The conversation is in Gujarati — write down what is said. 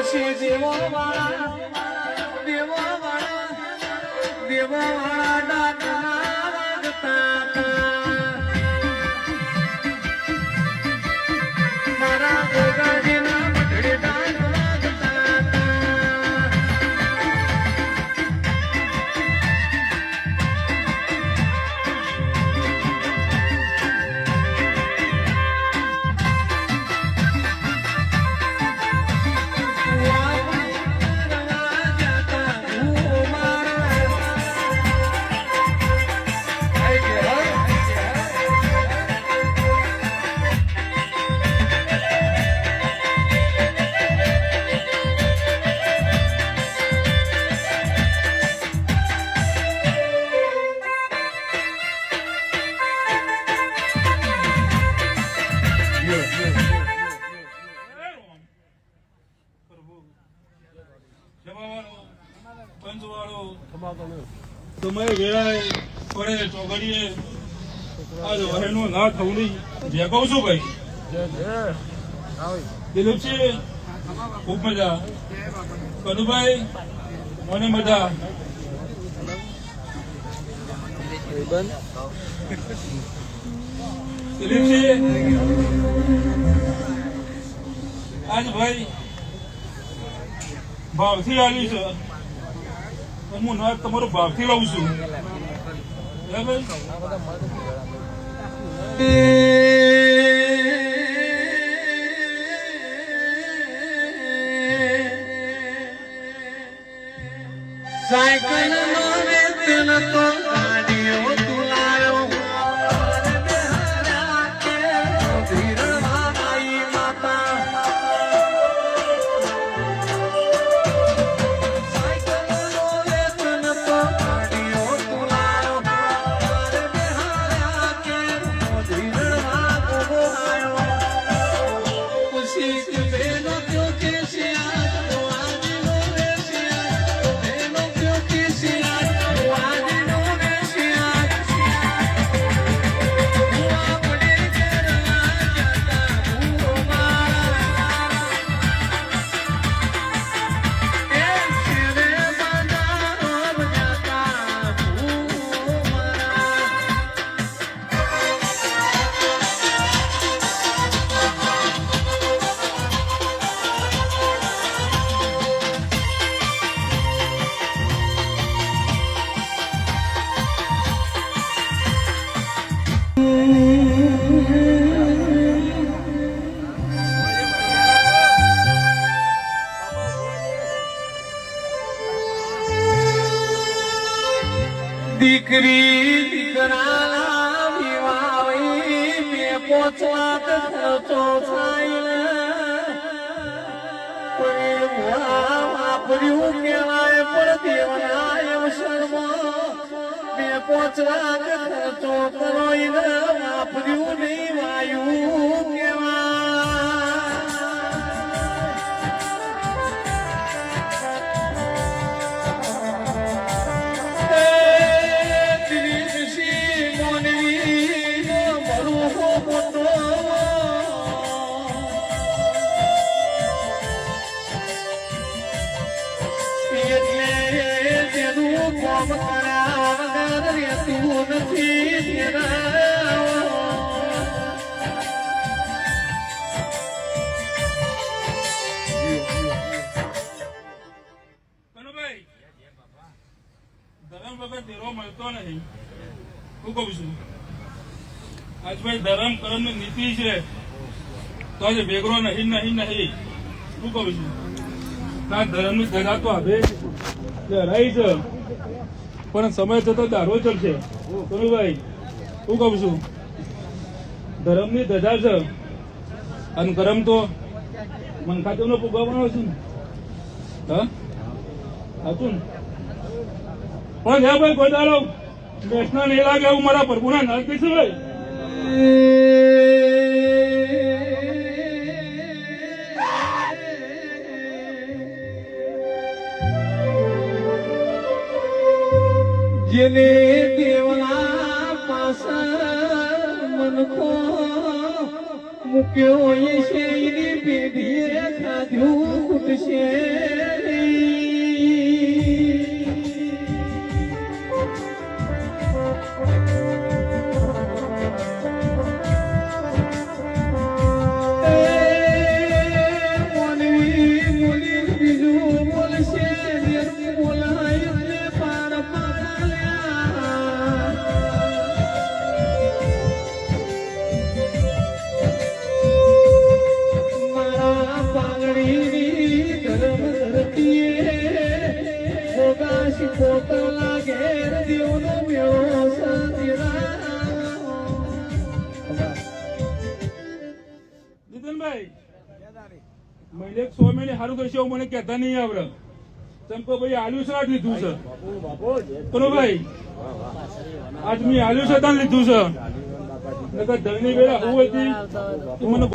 પછી દેવો વાળા દાદા વાગતા મારા ગોગાજીના મઢડે દાન વાગતા તમે વેળાએ પડે ચોગડીએ આજ વહેનું ના થવું નહીં જે કહું છું ભાઈ દિલીપસિંહ ખૂબ મજા કનુભાઈ મને મજા દિલીપસિંહ આજ ભાઈ ભાવથી આવી છે હું ના તમારો ભાવથી લઉં છું બરાબર સાયકલ નો વેતન તો ગાડીઓ તુલાયો ધીરણભાઈ માતા સાયકલ નો વેતન તો ગાડીઓ તુલાયો બિહાર્યા કે ધીરણભા ગોગો આયો ખુશી કે બેનો ક્યો કે દીકરી દીકરાના વિવાહી બે 5 લાખ ખર્ચો થાય વાપર્યું કહેવાય પણ દેવના અવસરમાં 2-5 લાખ ખર્ચો કરો વાપર્યું નહીં વાયું કહેવાય ધરમ વગર તેરો મળતો નહીં હું કહું છું આજ ભાઈ ધરમ કરમ ની નીતિ છે તો આજે બેગરો નહીં નહીં નહીં હું કહું છું ના ધર્મ ની ધજા તો હવે રહી છે પણ સમય જતો દારો ચડશે કનુભાઈ હું કહું છું ધર્મ ની ધજા છે અને કરમ તો મનખાતે નો પુગાવવાનો છે ને હા સાચું ને પણ હે ભાઈ કોઈ દાડો બેસના નહીં લાગે એવું મારા પ્રભુના નામ કહીશું ભાઈ જેને દેવના પાસ મનખો મૂક્યો એ શેરી પેઢીએ ખાધું ખૂટશે જીતનભાઈ મહિને 100 મહિને સારું કરશે એવું મને કહેતા નહીં આવડે ચંપોભાઈ આલ્યું છે આજ લીધું છે ભાઈ આજ મેં આલ્યું છે તાન લીધું છે નકર ધરની વેળા હું હતી તું મને